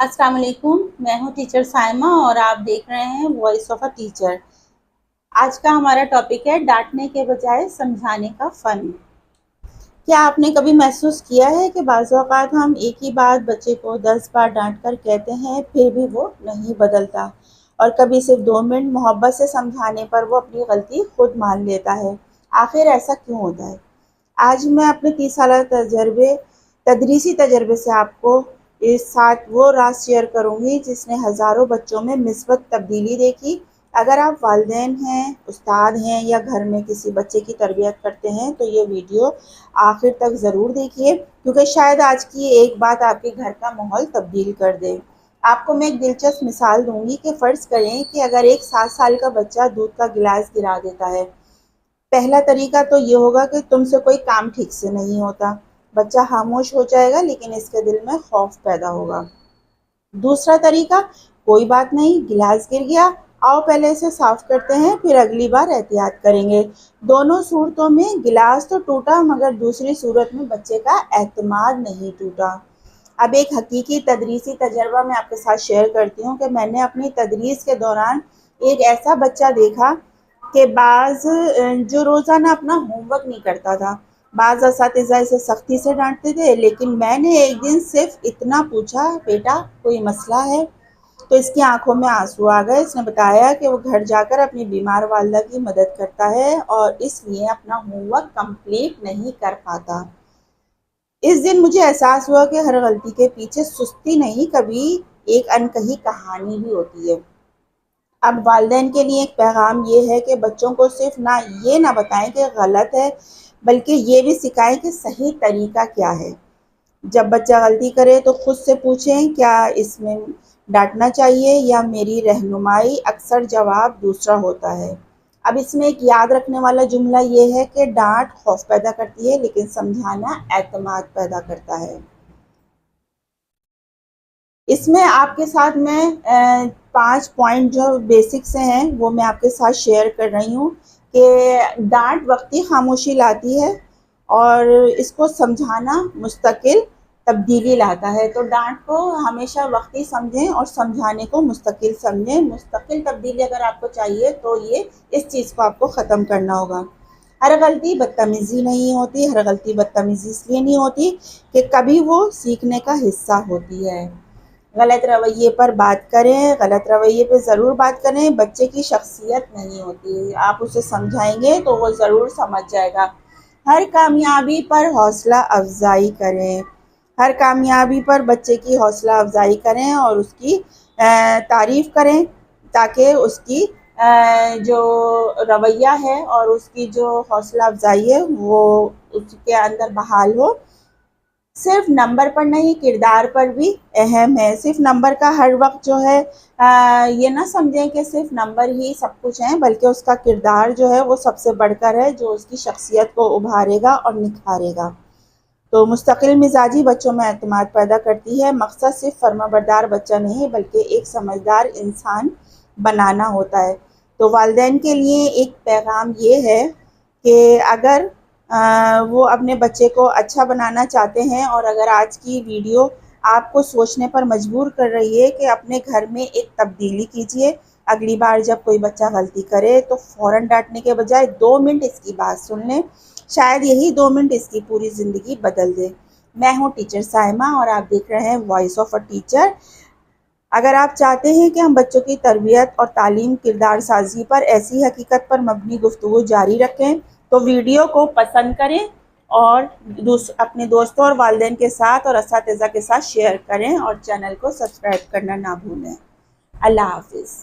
अस्सलाम वालेकुम। मैं हूं टीचर साइमा और आप देख रहे हैं वॉइस ऑफ अ टीचर। आज का हमारा टॉपिक है डांटने के बजाय समझाने का फन। क्या आपने कभी महसूस किया है कि बाज़ औक़ात हम एक ही बात बच्चे को 10 बार डांट कर कहते हैं फिर भी वो नहीं बदलता, और कभी सिर्फ 2 मिनट मोहब्बत से समझाने पर वो अपनी गलती खुद मान लेता है। आखिर ऐसा क्यों होता है? आज मैं अपने 30 साल तदरीसी तजर्बे से आपको इस साथ वो राज शेयर करूँगी जिसने हज़ारों बच्चों में मिस्बत तब्दीली देखी। अगर आप वालिदैन हैं, उस्ताद हैं या घर में किसी बच्चे की तरबियत करते हैं तो ये वीडियो आखिर तक ज़रूर देखिए, क्योंकि शायद आज की एक बात आपके घर का माहौल तब्दील कर दे। आपको मैं एक दिलचस्प मिसाल दूंगी कि फ़र्ज़ करें कि अगर एक 7 साल का बच्चा दूध का गिलास गिरा देता है। पहला तरीका तो ये होगा कि तुमसे कोई काम ठीक से नहीं होता। बच्चा खामोश हो जाएगा, लेकिन इसके दिल में खौफ पैदा होगा। दूसरा तरीका, कोई बात नहीं, गिलास गिर गया, आओ पहले इसे साफ करते हैं, फिर अगली बार एहतियात करेंगे। दोनों सूरतों में गिलास तो टूटा, मगर दूसरी सूरत में बच्चे का एतमाद नहीं टूटा। अब एक हकीकी तदरीसी तजर्बा मैं आपके साथ शेयर करती हूँ कि मैंने अपनी तदरीस के दौरान एक ऐसा बच्चा देखा कि जो रोज़ाना अपना होमवर्क नहीं करता था। बाज़ असातिज़ा इसे सख्ती से डांटते थे, लेकिन मैंने एक दिन सिर्फ इतना पूछा, बेटा कोई मसला है? तो इसकी आंखों में आंसू आ गए। इसने बताया कि वो घर जाकर अपनी बीमार वालदा की मदद करता है और इसलिए अपना होमवर्क कंप्लीट नहीं कर पाता। इस दिन मुझे एहसास हुआ कि हर गलती के पीछे सुस्ती नहीं, कभी एक अनकही कहानी भी होती है। अब वालिदैन के लिए एक पैगाम ये है कि बच्चों को सिर्फ ना बताएं कि गलत है, बल्कि ये भी सिखाएं कि सही तरीका क्या है। जब बच्चा गलती करे तो खुद से पूछें, क्या इसमें डांटना चाहिए या मेरी रहनुमाई? अक्सर जवाब दूसरा होता है। अब इसमें एक याद रखने वाला जुमला ये है कि डांट खौफ पैदा करती है, लेकिन समझाना एतमाद पैदा करता है। इसमें आपके साथ मैं 5 पॉइंट जो बेसिक से हैं वो मैं आपके साथ शेयर कर रही हूँ कि डांट वक्ती खामोशी लाती है और इसको समझाना मुस्तकिल तब्दीली लाता है। तो डांट को हमेशा वक्ती समझें और समझाने को मुस्तकिल समझें। मुस्तकिल तब्दीली अगर आपको चाहिए तो ये इस चीज़ को आपको ख़त्म करना होगा। हर गलती बदतमीज़ी नहीं होती, हर गलती बदतमीज़ी इसलिए नहीं होती कि कभी वो सीखने का हिस्सा होती है। गलत रवैये पर बात करें, गलत रवैये पे ज़रूर बात करें। बच्चे की शख्सियत नहीं होती, आप उसे समझाएंगे तो वो ज़रूर समझ जाएगा। हर कामयाबी पर हौसला अफजाई करें, हर कामयाबी पर बच्चे की हौसला अफजाई करें और उसकी तारीफ़ करें, ताकि उसकी जो रवैया है और उसकी जो हौसला अफजाई है वो उसके अंदर बहाल हो। सिर्फ नंबर पर नहीं, किरदार पर भी अहम है। सिर्फ नंबर का हर वक्त जो है ये ना समझें कि सिर्फ नंबर ही सब कुछ है, बल्कि उसका किरदार जो है वो सबसे बढ़कर है, जो उसकी शख्सियत को उभारेगा और निखारेगा। तो मुस्तकिल मिजाजी बच्चों में एतमाद पैदा करती है। मकसद सिर्फ फर्माबरदार बच्चा नहीं, बल्कि एक समझदार इंसान बनाना होता है। तो वालिदैन के लिए एक पैगाम ये है कि अगर वो अपने बच्चे को अच्छा बनाना चाहते हैं और अगर आज की वीडियो आपको सोचने पर मजबूर कर रही है कि अपने घर में एक तब्दीली कीजिए। अगली बार जब कोई बच्चा गलती करे तो फ़ौरन डांटने के बजाय 2 मिनट इसकी बात सुन लें। शायद यही 2 मिनट इसकी पूरी ज़िंदगी बदल दे। मैं हूँ टीचर साइमा और आप देख रहे हैं वॉइस ऑफ अ टीचर। अगर आप चाहते हैं कि हम बच्चों की तरबियत और तालीम, किरदार साजी पर ऐसी हकीकत पर मबनी गुफ्तगू जारी रखें तो वीडियो को पसंद करें और अपने दोस्तों और वालिदैन के साथ और असातिज़ा के साथ शेयर करें और चैनल को सब्सक्राइब करना ना भूलें। अल्लाह हाफिज़।